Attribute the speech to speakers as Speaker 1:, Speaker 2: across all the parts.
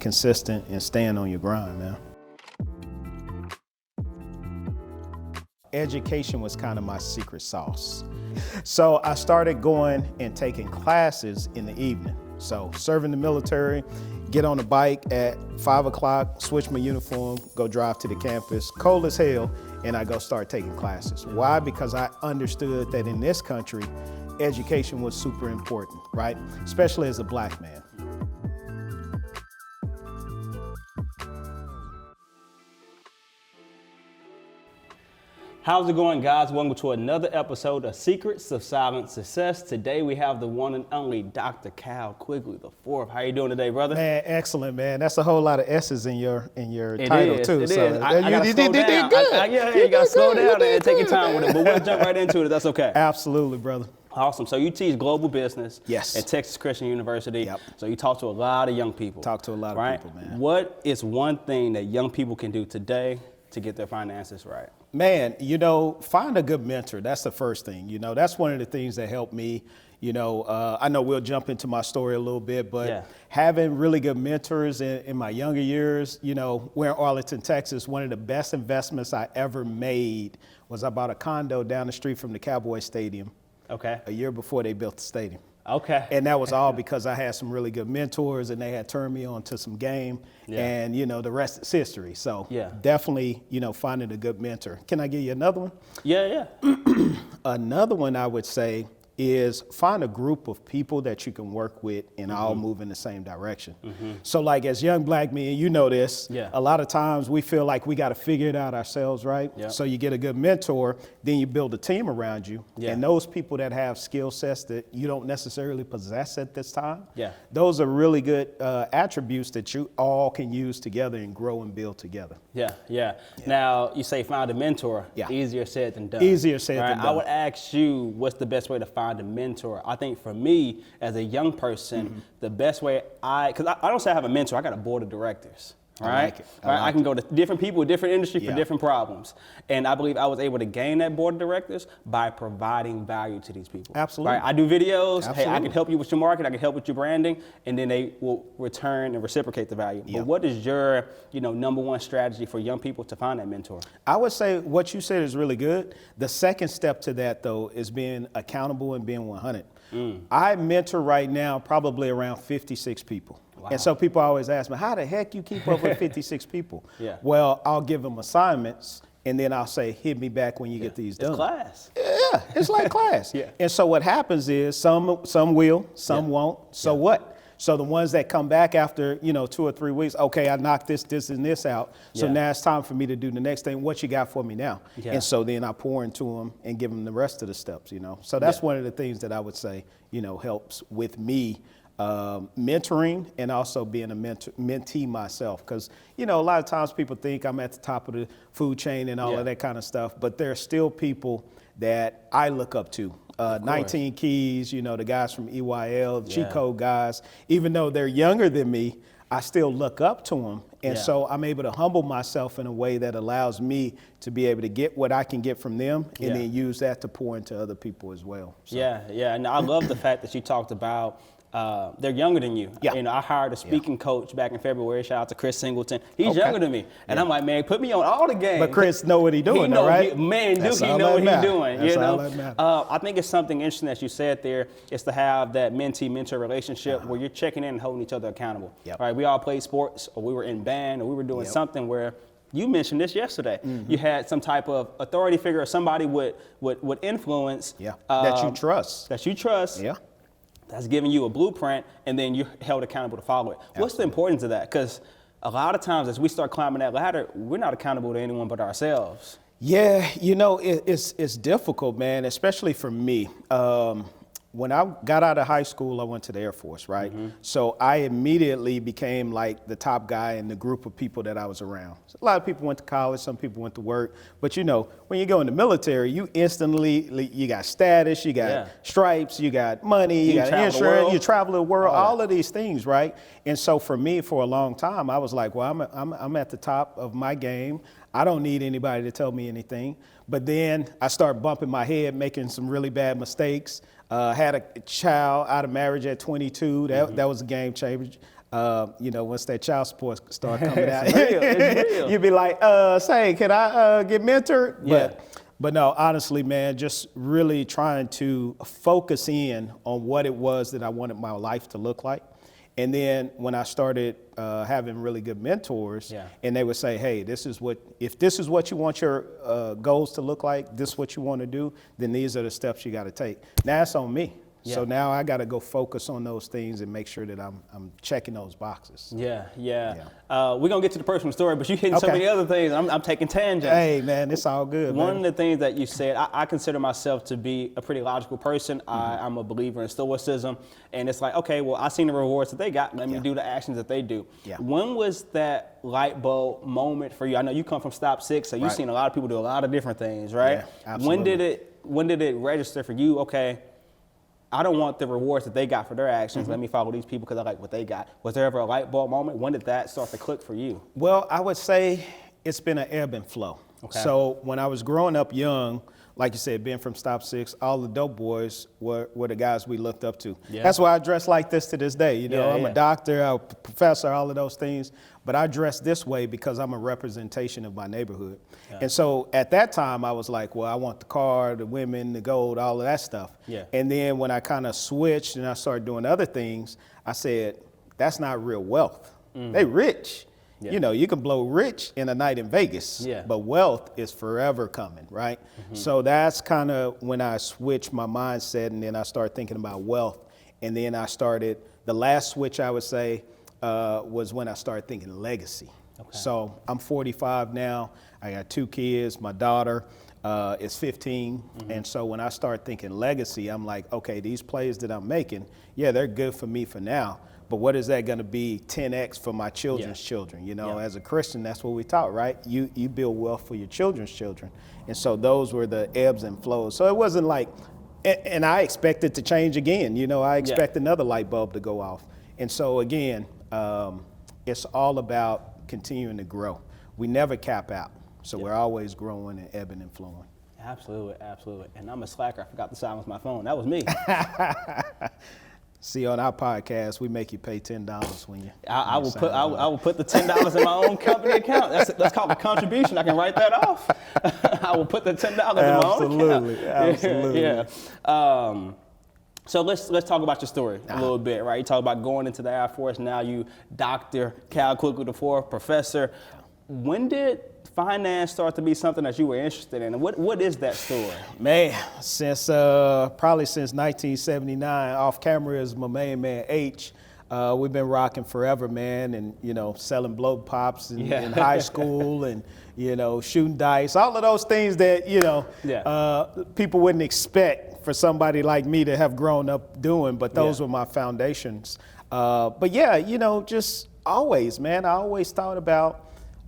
Speaker 1: consistent and staying on your grind, man. Education was kind of my secret sauce. So I started going and taking classes in the evening. So serving the military, get on the bike at 5 o'clock, switch my uniform, go drive to the campus, cold as hell, and I go start taking classes. Why? Because I understood that in this country, education was super important, right? Especially as a black man.
Speaker 2: How's it going, guys? Welcome to another episode of Secrets of Silent Success. Today we have the one and only Dr. Quigley IV. How you doing today, brother?
Speaker 1: Man, excellent, man. That's a whole lot of S's in your
Speaker 2: It
Speaker 1: title
Speaker 2: is,
Speaker 1: too.
Speaker 2: It
Speaker 1: so
Speaker 2: is. You did good. You gotta slow down and take your time with it. But we'll jump right into it. That's okay.
Speaker 1: Absolutely, brother.
Speaker 2: Awesome. So you teach global business at Texas Christian University.
Speaker 1: Yep.
Speaker 2: So you talk to a lot of young people.
Speaker 1: Talk to a lot of people, man.
Speaker 2: What is one thing that young people can do today to get their finances right?
Speaker 1: Man, find a good mentor. That's the first thing. That's one of the things that helped me. I know we'll jump into my story a little bit, but having really good mentors in my younger years, we're in Arlington, Texas. One of the best investments I ever made was I bought a condo down the street from the Cowboy Stadium.
Speaker 2: Okay.
Speaker 1: A year before they built the stadium.
Speaker 2: Okay.
Speaker 1: And that was all because I had some really good mentors and they had turned me on to some game and, the rest is history. So definitely, finding a good mentor. Can I give you another one?
Speaker 2: Yeah.
Speaker 1: Another one I would say is find a group of people that you can work with and all move in the same direction. So like as young black men, you know this, a lot of times we feel like we got to figure it out ourselves, right? So you get a good mentor, then you build a team around you. And those people that have skill sets that you don't necessarily possess at this time, those are really good attributes that you all can use together and grow and build together.
Speaker 2: Yeah. Now you say find a mentor, easier said than done.
Speaker 1: Easier said than done.
Speaker 2: I would ask you, what's the best way to find a mentor? I think for me, as a young person, the best way because I don't say I have a mentor, I got a board of directors. Right?
Speaker 1: I like it.
Speaker 2: I can go to different people with different industry for different problems. And I believe I was able to gain that board of directors by providing value to these people.
Speaker 1: Absolutely.
Speaker 2: Right? I do videos.
Speaker 1: Absolutely.
Speaker 2: Hey, I can help you with your market. I can help with your branding. And then they will return and reciprocate the value. But what is your, number one strategy for young people to find that mentor?
Speaker 1: I would say what you said is really good. The second step to that, though, is being accountable and being 100. I mentor right now probably around 56 people. Wow. And so people always ask me, how the heck you keep up with 56 people? Well, I'll give them assignments and then I'll say, hit me back when you get these done.
Speaker 2: It's class.
Speaker 1: Yeah, it's like class. And so what happens is some will, some won't. So what? So the ones that come back after, 2 or 3 weeks, okay, I knocked this and this out. So now it's time for me to do the next thing. What you got for me now? And so then I pour into them and give them the rest of the steps, So that's one of the things that I would say, helps with me mentoring and also being a mentee myself. Because, a lot of times people think I'm at the top of the food chain and all of that kind of stuff, but there are still people that I look up to. 19 Keys, the guys from EYL, cheat code guys, even though they're younger than me, I still look up to them. And so I'm able to humble myself in a way that allows me to be able to get what I can get from them and then use that to pour into other people as well. So.
Speaker 2: Yeah. And I love the fact that you talked about they're younger than you. I hired a speaking coach back in February. Shout out to Chris Singleton. He's younger than me. And I'm like, man, put me on all the games.
Speaker 1: But Chris know what he's doing, right?
Speaker 2: He know what he's doing.
Speaker 1: That's all that matters.
Speaker 2: I think it's something interesting that you said there is to have that mentee-mentor relationship where you're checking in and holding each other accountable. Right? We all played sports, or we were in band, or we were doing something where you mentioned this yesterday. You had some type of authority figure or somebody with influence.
Speaker 1: That you trust.
Speaker 2: That you trust. That's giving you a blueprint, and then you're held accountable to follow it. What's the importance of that? Because a lot of times as we start climbing that ladder, we're not accountable to anyone but ourselves.
Speaker 1: Yeah, it's difficult, man, especially for me. When I got out of high school, I went to the Air Force, right? So I immediately became like the top guy in the group of people that I was around. So a lot of people went to college, some people went to work. But when you go in the military, you instantly, you got status, you got stripes, you got money, you got insurance, you travel the world, all of these things, right? And so for me, for a long time, I was like, well, I'm at the top of my game. I don't need anybody to tell me anything. But then I started bumping my head, making some really bad mistakes. Had a child out of marriage at 22. That was a game changer. once that child support start coming out,
Speaker 2: It's real.
Speaker 1: you'd be like, say, can I get mentored?
Speaker 2: Yeah.
Speaker 1: But no, honestly, man, just really trying to focus in on what it was that I wanted my life to look like. And then when I started having really good mentors, and they would say, hey, if this is what you want your goals to look like, this is what you want to do, then these are the steps you got to take. Now it's on me. Yeah. So now I got to go focus on those things and make sure that I'm checking those boxes.
Speaker 2: Yeah. We're going to get to the personal story, but you're hitting so many other things. I'm taking tangents.
Speaker 1: Hey, man, it's all good.
Speaker 2: One of the things that you said, I consider myself to be a pretty logical person. I'm a believer in stoicism. And it's like, okay, well, I seen the rewards that they got. Let me do the actions that they do. Yeah. When was that light bulb moment for you? I know you come from Stop 6, so you've seen a lot of people do a lot of different things, right? Yeah, absolutely. When did it register for you, okay, I don't want the rewards that they got for their actions. Let me follow these people because I like what they got. Was there ever a light bulb moment? When did that start to click for you?
Speaker 1: Well, I would say it's been an ebb and flow. Okay. So when I was growing up young, like you said, being from Stop 6, all the dope boys were the guys we looked up to. Yeah. That's why I dress like this to this day. I'm a doctor, I'm a professor, all of those things. But I dress this way because I'm a representation of my neighborhood. Yeah. And so at that time, I was like, well, I want the car, the women, the gold, all of that stuff. Yeah. And then when I kind of switched and I started doing other things, I said, that's not real wealth. They rich. Yeah. You can blow rich in a night in Vegas, but wealth is forever coming, right? So that's kind of when I switched my mindset, and then I started thinking about wealth. And then the last switch I would say was when I started thinking legacy. Okay. So I'm 45 now. I got 2 kids. My daughter is 15. And so when I start thinking legacy, I'm like, okay, these plays that I'm making, they're good for me for now. But what is that going to be 10x for my children's children? As a Christian, that's what we taught, right? You build wealth for your children's children. And so those were the ebbs and flows. So it wasn't like, and I expect it to change again. I expect another light bulb to go off. And so again, it's all about continuing to grow. We never cap out. So we're always growing and ebbing and flowing.
Speaker 2: Absolutely. And I'm a slacker. I forgot to silence my phone. That was me.
Speaker 1: See, on our podcast, we make you pay $10 when you.
Speaker 2: I will put the $10 in my own company account. That's called a contribution. I can write that off. I will put the $10 in my own account.
Speaker 1: Absolutely.
Speaker 2: Yeah. So let's talk about your story a little bit, right? You talk about going into the Air Force. Now you Dr. Quigley IV, professor. When did finance start to be something that you were interested in? And what is that story?
Speaker 1: Man, probably since 1979, off camera is my main man, H. We've been rocking forever, man, and, selling blow pops in high school and, shooting dice, all of those things that, people wouldn't expect for somebody like me to have grown up doing, but those were my foundations. But just always, man, I always thought about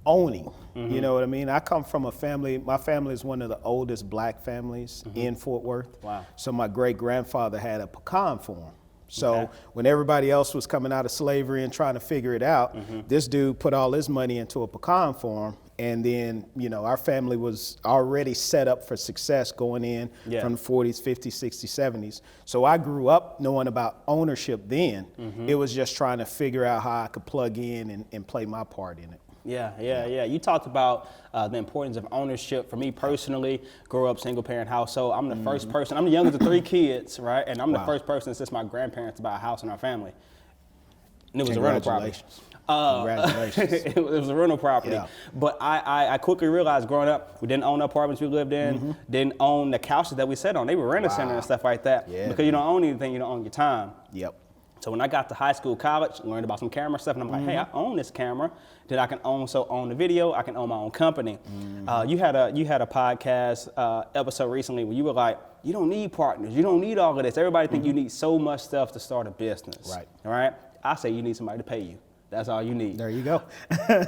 Speaker 1: owning. You know what I mean? I come from a family, my family is one of the oldest black families in Fort Worth. Wow. So my great-grandfather had a pecan farm. So when everybody else was coming out of slavery and trying to figure it out, this dude put all his money into a pecan farm. And then, our family was already set up for success going in from the 40s, 50s, 60s, 70s. So I grew up knowing about ownership then. It was just trying to figure out how I could plug in and play my part in it.
Speaker 2: Yeah. You talked about the importance of ownership. For me personally, grew up single parent household. I'm the first person, I'm the youngest of 3 kids, right? And I'm the first person since my grandparents to buy a house in our family. And it was a rental property.
Speaker 1: Congratulations.
Speaker 2: It was a rental property. Yeah. But I quickly realized growing up, we didn't own the apartments we lived in, didn't own the couches that we sat on. They were rent-a-center and stuff like that. Yeah, because you don't own anything, you don't own your time.
Speaker 1: Yep.
Speaker 2: So when I got to high school, college, learned about some camera stuff, and I'm like, hey, I own this camera. Then I can also own the video. I can own my own company. You had a podcast episode recently where you were like, you don't need partners. You don't need all of this. Everybody think you need so much stuff to start a business. Right. All right. I say you need somebody to pay you. That's all you need.
Speaker 1: There you go.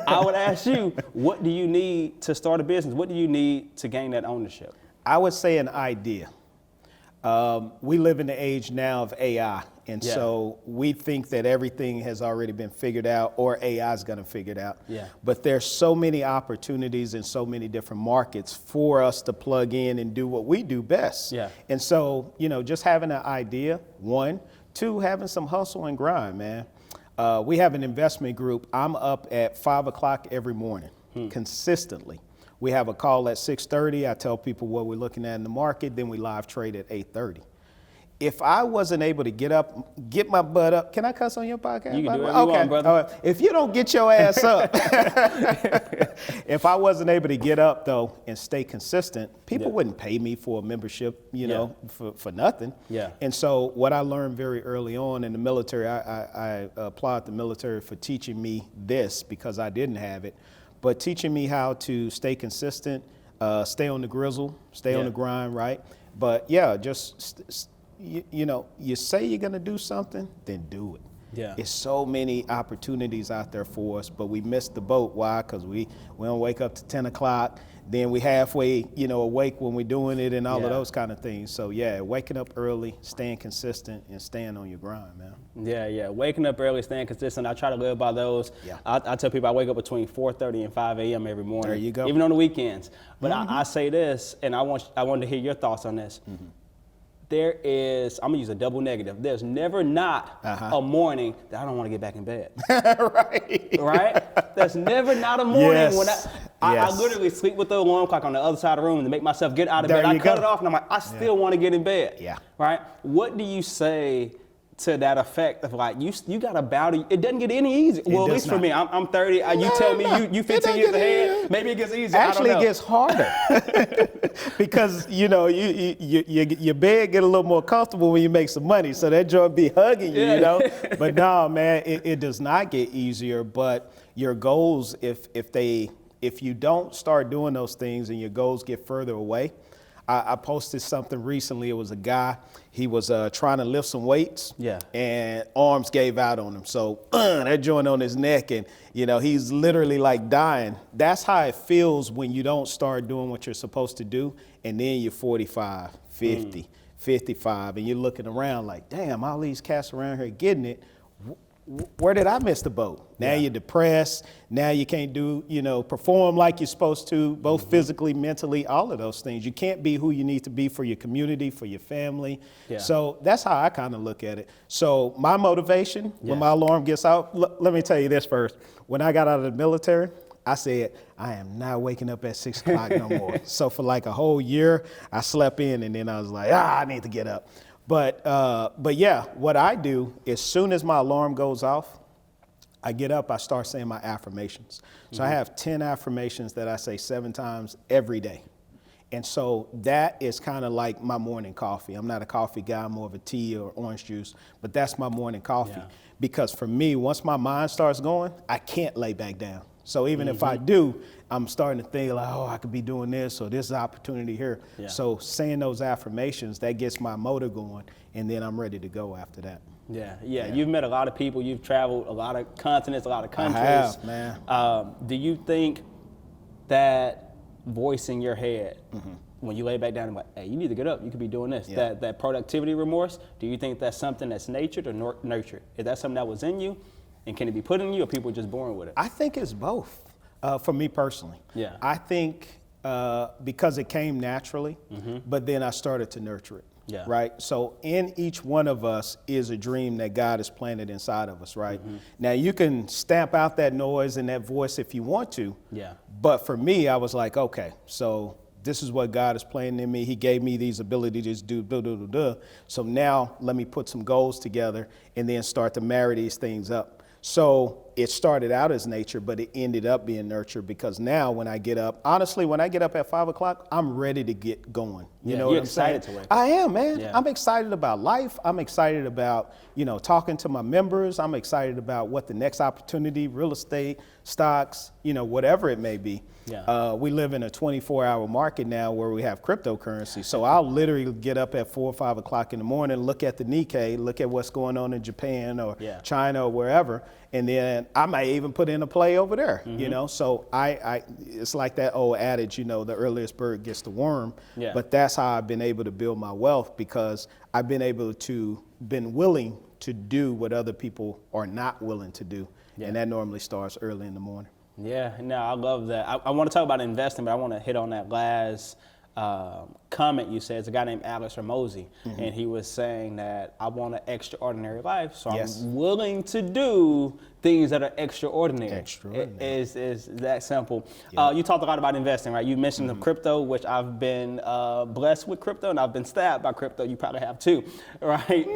Speaker 2: I would ask you, what do you need to start a business? What do you need to gain that ownership?
Speaker 1: I would say an idea. We live in the age now of AI. And so we think that everything has already been figured out or AI is going to figure it out. Yeah. But there's so many opportunities in so many different markets for us to plug in and do what we do best. Yeah. And so, just having an idea, 1, 2, having some hustle and grind, man. We have an investment group. I'm up at 5 o'clock every morning, consistently. We have a call at 6:30. I tell people what we're looking at in the market. Then we live trade at 8:30. If I wasn't able to get up, get my butt up, can I cuss on your podcast?
Speaker 2: You can do whatever you want, brother.
Speaker 1: If you don't get your ass up, if I wasn't able to get up though and stay consistent, people wouldn't pay me for a membership, you know, for nothing.
Speaker 2: Yeah.
Speaker 1: And so what I learned very early on in the military, I applaud the military for teaching me this because I didn't have it, but teaching me how to stay consistent, stay on the grizzle, stay on the grind, right? But yeah, just you know, you say you're going to do something, then do it. Yeah. It's so many opportunities out there for us, but we missed the boat. Why? Because we don't wake up to 10 o'clock. Then we halfway, you know, awake when we're doing it and all of those kind of things. So, yeah, waking up early, staying consistent, and staying on your grind, man.
Speaker 2: Yeah. Waking up early, staying consistent. I try to live by those. Yeah. I tell people I wake up between 4:30 and 5 a.m. every morning.
Speaker 1: There you go.
Speaker 2: Even on the weekends. But I say this, and I wanted to hear your thoughts on this. There is, I'm gonna use a double negative. There's never not a morning that I don't want to get back in bed. Right? There's never not a morning when I literally sleep with the alarm clock on the other side of the room to make myself get out of bed. I cut it off and I'm like, I still want to get in bed. Yeah. Right? What do you say to that effect of like, you got to bow to, it doesn't get any easier. Well, at least for me, I'm 30. You tell me you 15 years ahead, maybe it gets easier.
Speaker 1: Actually, it gets harder because, you know, your bed get a little more comfortable when you make some money. So that joint be hugging you, you know. But no, man, it does not get easier. But your goals, if you don't start doing those things and your goals get further away, I posted something recently. It was a guy, he was trying to lift some weights and arms gave out on him. So that joint on his neck and, you know, he's literally like dying. That's how it feels when you don't start doing what you're supposed to do. And then you're 45, 50, 55, and you're looking around like, damn, all these cats around here getting it. Where did I miss the boat? Now you're depressed. Now you can't do, you know, perform like you're supposed to, both physically, mentally, all of those things. You can't be who you need to be for your community, for your family. Yeah. So that's how I kind of look at it. So my motivation when my alarm gets out, let me tell you this first. When I got out of the military, I said, I am not waking up at 6 o'clock no more. So for like a whole year, I slept in and then I was like, I need to get up. But yeah, what I do, as soon as my alarm goes off, I get up, I start saying my affirmations. So I have 10 affirmations that I say 7 times every day. And so that is kind of like my morning coffee. I'm not a coffee guy, I'm more of a tea or orange juice, but that's my morning coffee. Because for me, once my mind starts going, I can't lay back down. So even if I do, I'm starting to think like, oh, I could be doing this or this is an opportunity here. Yeah. So saying those affirmations, that gets my motor going, and then I'm ready to go after that.
Speaker 2: Yeah. You've met a lot of people. You've traveled a lot of continents, a lot of countries.
Speaker 1: I have, man.
Speaker 2: Do you think that voice in your head, when you lay back down and like, hey, you need to get up, you could be doing this, that productivity remorse, do you think that's something that's natured or nurtured? Is that something that was in you? And can it be put in you or people just born with it?
Speaker 1: I think it's both, for me personally. Yeah. I think because it came naturally, but then I started to nurture it. Yeah. Right. So in each one of us is a dream that God has planted inside of us. Right. Now you can stamp out that noise and that voice if you want to. Yeah. But for me, I was like, okay, so this is what God is planting in me. He gave me these abilities to do. So now let me put some goals together and then start to marry these things up. So it started out as nature, but it ended up being nurture because now when I get up, honestly, when I get up at 5 o'clock, I'm ready to get going. You know what I'm saying? I am, man. Yeah. I'm excited about life. I'm excited about, you know, talking to my members. I'm excited about what the next opportunity, real estate, stocks, you know, whatever it may be. Yeah. We live in a 24-hour market now where we have cryptocurrency. So I'll literally get up at 4 or 5 o'clock in the morning, look at the Nikkei, look at what's going on in Japan or China or wherever, and then I might even put in a play over there, you know? So it's like that old adage, you know, the earliest bird gets the worm. Yeah. But that's how I've been able to build my wealth because I've been willing to do what other people are not willing to do. Yeah. And that normally starts early in the morning.
Speaker 2: Yeah, no, I love that. I want to talk about investing, but I want to hit on that last comment you said. It's a guy named Alex Ramosi, and he was saying that I want an extraordinary life, so I'm willing to do things that are extraordinary. Is that simple. You talked a lot about investing, right? You mentioned the crypto, which I've been blessed with crypto, and I've been stabbed by crypto. You probably have too, right?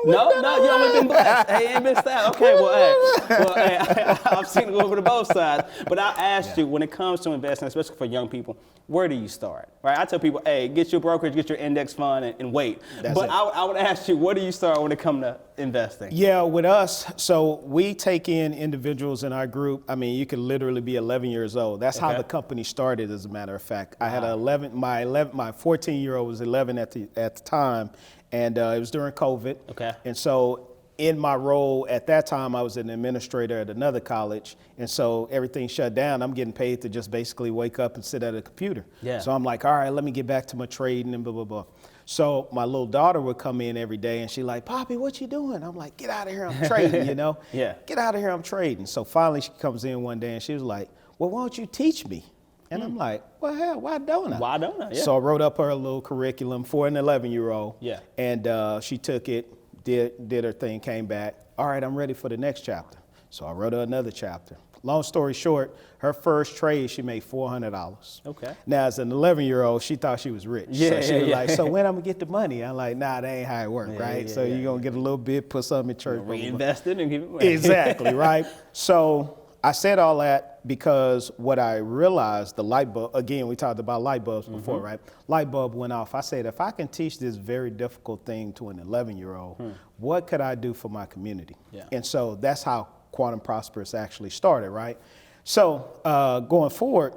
Speaker 2: No, you haven't been blessed. Hey, you ain't been stabbed. Okay, I've seen a little bit of both sides. But I asked you, when it comes to investing, especially for young people, where do you start, right? I tell people, hey, get your brokerage, get your index fund, and wait. I would ask you, where do you start when it comes to investing?
Speaker 1: Yeah, with us, so we take in individuals in our group. I mean, you could literally be 11 years old. That's how the company started, as a matter of fact. I had my 14-year-old was 11 at the time, and it was during COVID. Okay. And so in my role at that time, I was an administrator at another college, and so everything shut down. I'm getting paid to just basically wake up and sit at a computer. Yeah. So I'm like, all right, let me get back to my trading and blah, blah, blah. So my little daughter would come in every day, and she's like, Poppy, what you doing? I'm like, get out of here, I'm trading, you know? Get out of here, I'm trading. So finally she comes in one day, and she was like, well, why don't you teach me? And I'm like, well, hell, why don't I?
Speaker 2: Why don't I? Yeah.
Speaker 1: So I wrote up her little curriculum for an 11-year-old. Yeah. And she took it, did her thing, came back. All right, I'm ready for the next chapter. So I wrote her another chapter. Long story short, her first trade, she made $400. Okay. Now, as an 11-year-old, she thought she was rich. So she was like, so when I'm going to get the money? I'm like, nah, that ain't how it works, right? So you're going to get a little bit, put something in church.
Speaker 2: Reinvest it and give it money.
Speaker 1: Exactly, right? So I said all that because what I realized, the light bulb, again, we talked about light bulbs before, right? Light bulb went off. I said, if I can teach this very difficult thing to an 11-year-old, what could I do for my community? Yeah. And so that's how Quantum Prosperous actually started, right? So going forward,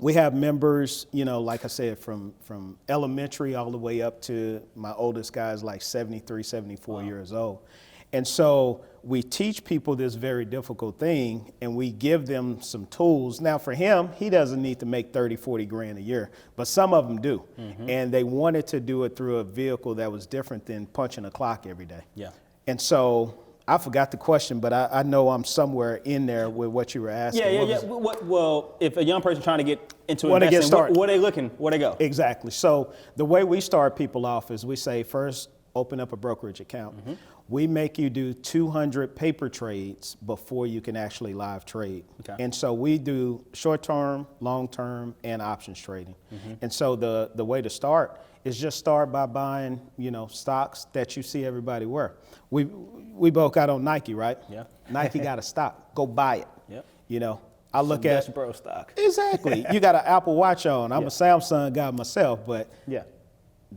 Speaker 1: we have members, you know, like I said, from elementary all the way up to my oldest guy is like 73, 74 years old. And so we teach people this very difficult thing, and we give them some tools. Now for him, he doesn't need to make 30, 40 grand a year, but some of them do. And they wanted to do it through a vehicle that was different than punching a clock every day. Yeah. And so I forgot the question, but I know I'm somewhere in there with what you were asking.
Speaker 2: Well, if a young person trying to get into investing, where they looking? Where they go?
Speaker 1: Exactly. So the way we start people off is we say, first, open up a brokerage account. We make you do 200 paper trades before you can actually live trade. Okay. And so we do short-term, long-term, and options trading. And so the way to start is just start by buying, you know, stocks that you see everybody wear. We both got on Nike, right? Yeah. Nike got a stock. Go buy it. Yep. You know, I look at
Speaker 2: bro stock.
Speaker 1: Exactly. You got an Apple Watch on. I'm a Samsung guy myself, but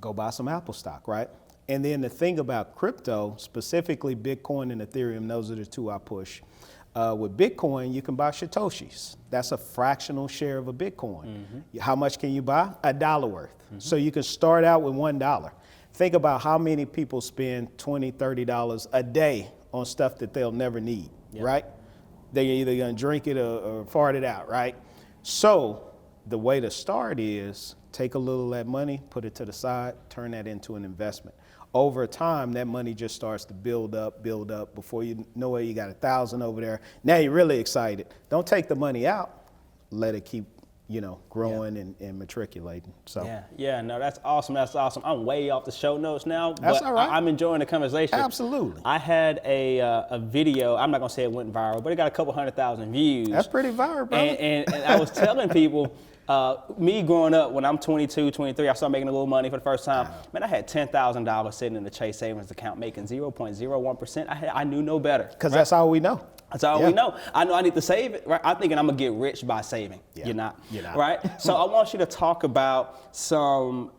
Speaker 1: go buy some Apple stock, right? And then the thing about crypto, specifically Bitcoin and Ethereum, those are the two I push. With Bitcoin, you can buy Satoshis. That's a fractional share of a Bitcoin. How much can you buy? $1 worth. So you can start out with $1. Think about how many people spend $20, $30 a day on stuff that they'll never need, right? They're either gonna drink it or fart it out, right? So the way to start is take a little of that money, put it to the side, turn that into an investment. Over time, that money just starts to build up. Before you know it, you got 1,000 over there. Now you're really excited. Don't take the money out. Let it keep, you know, growing and matriculating. So
Speaker 2: no, that's awesome. That's awesome. I'm way off the show notes now,
Speaker 1: that's
Speaker 2: but
Speaker 1: all right.
Speaker 2: I'm enjoying the conversation.
Speaker 1: Absolutely.
Speaker 2: I had a video. I'm not gonna say it went viral, but it got a couple 100,000 views.
Speaker 1: That's pretty viral, bro.
Speaker 2: And I was telling people. Me growing up, when I'm 22, 23, I started making a little money for the first time. Man, I had $10,000 sitting in the Chase savings account making 0.01%. I knew no better.
Speaker 1: Because that's all we know.
Speaker 2: That's all we know. I know I need to save it, right? I'm thinking I'm going to get rich by saving. You're not. Right? So I want you to talk about some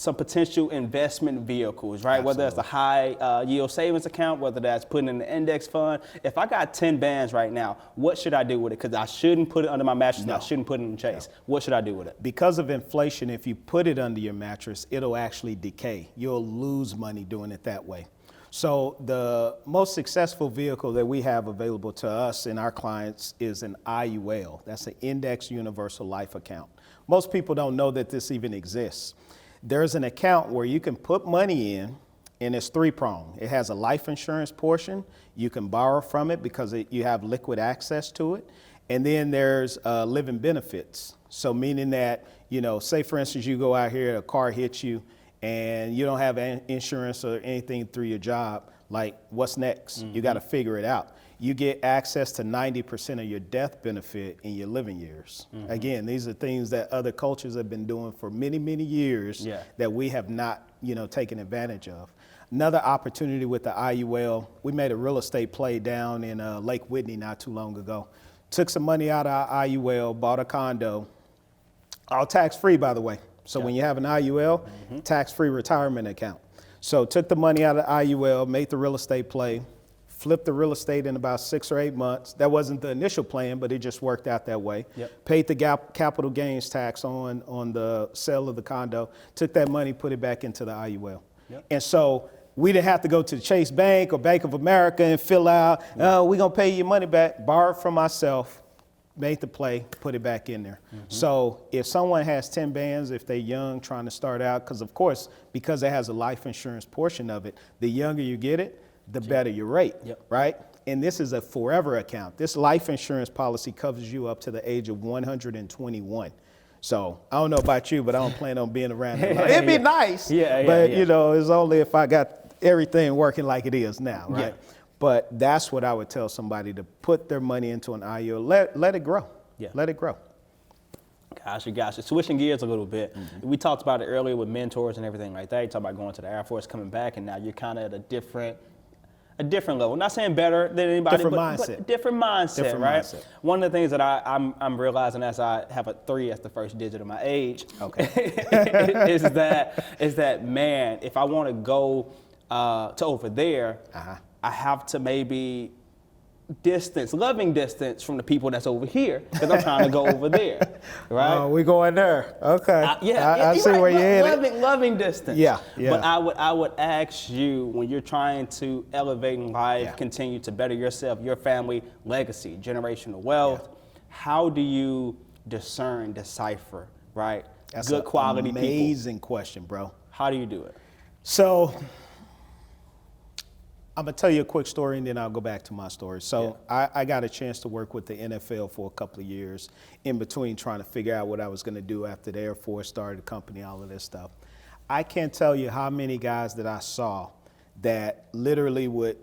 Speaker 2: potential investment vehicles, right? Absolutely. Whether it's a high yield savings account, whether that's putting in an index fund. If I got 10 bands right now, what should I do with it? Because I shouldn't put it under my mattress. No. I shouldn't put it in the Chase. No. What should I do with it?
Speaker 1: Because of inflation, if you put it under your mattress, it'll actually decay. You'll lose money doing it that way. So the most successful vehicle that we have available to us and our clients is an IUL. That's an Index Universal Life account. Most people don't know that this even exists. There's an account where you can put money in, and it's three-pronged. It has a life insurance portion. You can borrow from it because you have liquid access to it. And then there's living benefits. So meaning that, you know, say for instance, you go out here, a car hits you and you don't have insurance or anything through your job, like what's next? You got to figure it out. You get access to 90% of your death benefit in your living years. Again, these are things that other cultures have been doing for many, many years that we have not, you know, taken advantage of. Another opportunity with the IUL, we made a real estate play down in Lake Whitney not too long ago. Took some money out of our IUL, bought a condo, all tax-free, by the way. So when you have an IUL, tax-free retirement account. So took the money out of the IUL, made the real estate play, flipped the real estate in about 6 or 8 months. That wasn't the initial plan, but it just worked out that way. Paid the capital gains tax on the sale of the condo, took that money, put it back into the IUL. And so we didn't have to go to the Chase Bank or Bank of America and fill out, oh, we're going to pay your money back. Borrowed from myself, made the play, put it back in there. So if someone has 10 bands, if they're young, trying to start out, because of course, because it has a life insurance portion of it, the younger you get it, the better your rate, right? And this is a forever account. This life insurance policy covers you up to the age of 121. So I don't know about you, but I don't plan on being around that long. It'd be nice, but you know, it's only if I got everything working like it is now, right? But that's what I would tell somebody, to put their money into an IUL. Let it grow. Let it grow.
Speaker 2: Gotcha. Switching gears a little bit. We talked about it earlier with mentors and everything like that. You talked about going to the Air Force, coming back, and now you're kind of at a different level. Not saying better than anybody, but different mindset, right? Mindset. One of the things that I'm realizing as I have a 3 as the first digit of my age, is that man, if I want to go to over there, I have to maybe loving distance from the people that's over here, because I'm trying to go over there, right?
Speaker 1: Oh, we going there. Okay. I see where you're headed.
Speaker 2: Loving distance.
Speaker 1: Yeah.
Speaker 2: But I would ask you, when you're trying to elevate in life, continue to better yourself, your family, legacy, generational wealth, how do you decipher, right?
Speaker 1: That's
Speaker 2: good quality people.
Speaker 1: Amazing question, bro.
Speaker 2: How do you do it?
Speaker 1: So I'm going to tell you a quick story, and then I'll go back to my story. So I got a chance to work with the NFL for a couple of years in between, trying to figure out what I was going to do after the Air Force, started a company, all of this stuff. I can't tell you how many guys that I saw that literally would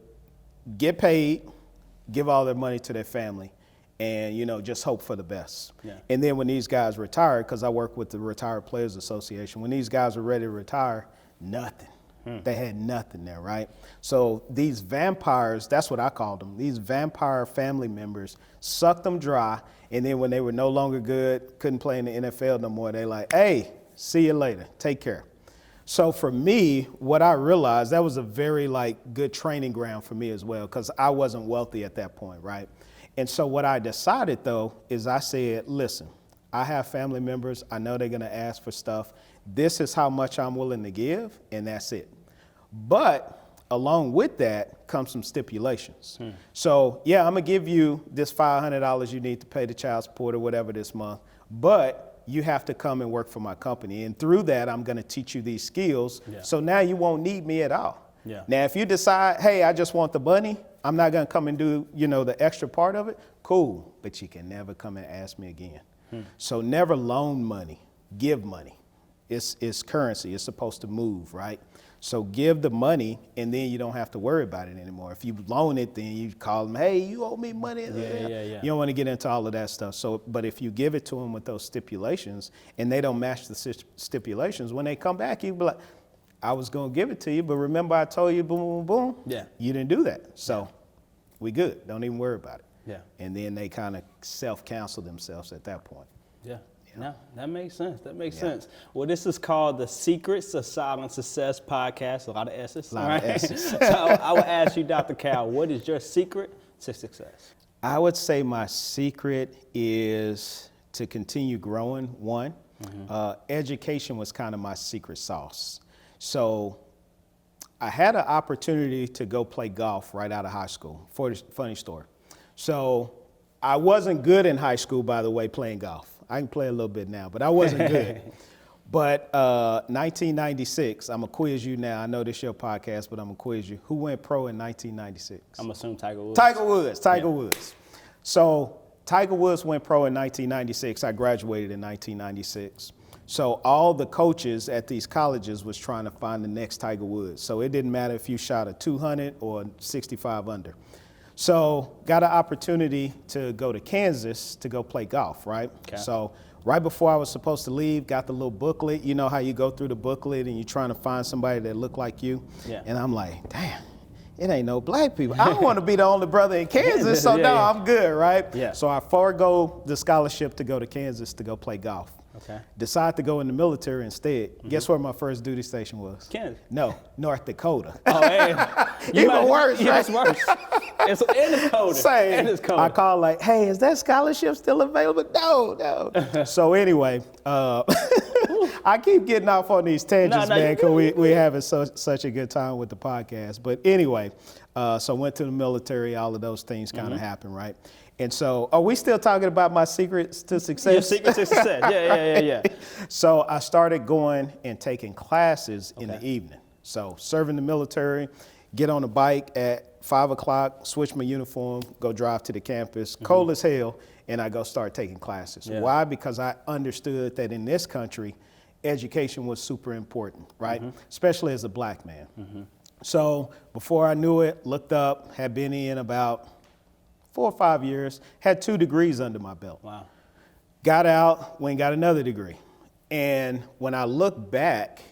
Speaker 1: get paid, give all their money to their family, and, you know, just hope for the best. And then when these guys retired, because I work with the Retired Players Association, when these guys were ready to retire, nothing. They had nothing there, right? So these vampires, that's what I called them, these vampire family members sucked them dry, and then when they were no longer good, couldn't play in the NFL no more, they like, hey, see you later, take care. So for me, what I realized, that was a very good training ground for me as well, because I wasn't wealthy at that point, right? And so what I decided though, is I said, listen, I have family members, I know they're gonna ask for stuff, this is how much I'm willing to give, and that's it. But along with that comes some stipulations. So yeah, I'm gonna give you this $500 you need to pay the child support or whatever this month, but you have to come and work for my company. And through that, I'm gonna teach you these skills. So now you won't need me at all. Now, if you decide, hey, I just want the money, I'm not gonna come and do, you know, the extra part of it, cool, but you can never come and ask me again. So never loan money, give money. It's currency, it's supposed to move, right? So give the money, and then you don't have to worry about it anymore. If you loan it, then you call them, hey, you owe me money. You don't want to get into all of that stuff. So, but if you give it to them with those stipulations, and they don't match the stipulations, when they come back, you be like, I was going to give it to you, but remember I told you, boom, boom, boom? You didn't do that. So we good. Don't even worry about it. And then they kind of self-counsel themselves at that point.
Speaker 2: No, that makes sense. That makes sense. Well, this is called the Secrets of Silent Success podcast. A lot of S's.
Speaker 1: A lot of S's.
Speaker 2: So I would ask you, Dr. Cal, what is your secret to success?
Speaker 1: I would say my secret is to continue growing, one. Education was kind of my secret sauce. So I had an opportunity to go play golf right out of high school. Funny story. So I wasn't good in high school, by the way, playing golf. I can play a little bit now, but I wasn't good. But 1996, I'm going to quiz you now. I know this is your podcast, but I'm going to quiz you. Who went pro in 1996?
Speaker 2: I'm assuming Tiger Woods.
Speaker 1: Tiger Woods. So Tiger Woods went pro in 1996. I graduated in 1996. So all the coaches at these colleges was trying to find the next Tiger Woods. So it didn't matter if you shot a 200 or 65 under. So got an opportunity to go to Kansas to go play golf, right? Okay. So right before I was supposed to leave, got the little booklet. You know how you go through the booklet and you're trying to find somebody that look like you? Yeah. And I'm like, damn, it ain't no black people. I don't want to be the only brother in Kansas, so I'm good, right? Yeah. So I forego the scholarship to go to Kansas to go play golf. Okay. Decide to go in the military instead. Guess where my first duty station was?
Speaker 2: Kansas.
Speaker 1: No, North Dakota.
Speaker 2: Oh, hey.
Speaker 1: Even worse, right?
Speaker 2: It's worse. And it's colder.
Speaker 1: Same.
Speaker 2: And it's colder.
Speaker 1: I called like, hey, is that scholarship still available? No. So anyway, I keep getting off on these tangents, man, because we having such a good time with the podcast. But anyway, so went to the military. All of those things kind of happened, right? And so, are we still talking about my secrets to success?
Speaker 2: Your secret to success. Yeah.
Speaker 1: So I started going and taking classes in the evening. So serving the military, get on a bike at 5 o'clock, switch my uniform, go drive to the campus, cold as hell, and I go start taking classes. Yeah. Why? Because I understood that in this country, education was super important, right? Especially as a black man. So before I knew it, looked up, had been in about 4 or 5 years, had 2 degrees under my belt. Wow. Got out, went and got another degree. And when I look back,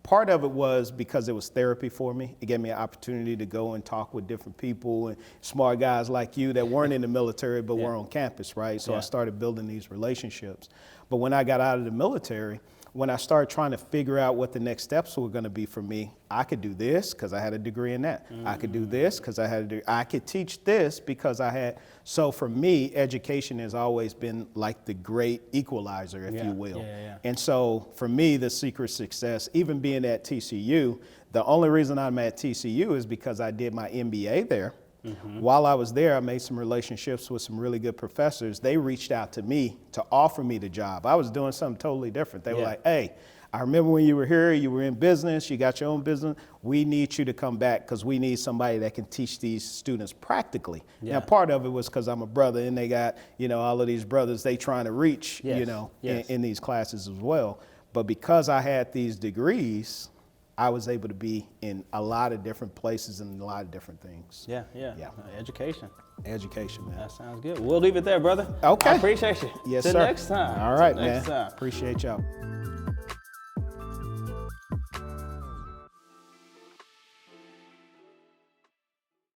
Speaker 1: part of it was because it was therapy for me. It gave me an opportunity to go and talk with different people and smart guys like you that weren't in the military but were on campus, right? So I started building these relationships. But when I got out of the military, when I started trying to figure out what the next steps were going to be for me, I could do this because I had a degree in that. I could do this because I had a degree. I could teach this because I had. So for me, education has always been like the great equalizer, if you will. And so for me, the secret success, even being at TCU, the only reason I'm at TCU is because I did my MBA there. While I was there, I made some relationships with some really good professors. They reached out to me to offer me the job. I was doing something totally different. They were like, hey, I remember when you were here, you were in business, you got your own business. We need you to come back because we need somebody that can teach these students practically. Now, part of it was because I'm a brother and they got, all of these brothers they trying to reach, in these classes as well. But because I had these degrees, I was able to be in a lot of different places and a lot of different things. Yeah.
Speaker 2: Education, man. That sounds good. We'll leave it there, brother.
Speaker 1: Okay.
Speaker 2: I appreciate you.
Speaker 1: Yes,
Speaker 2: Till
Speaker 1: sir.
Speaker 2: Next time.
Speaker 1: All right, man. Appreciate y'all.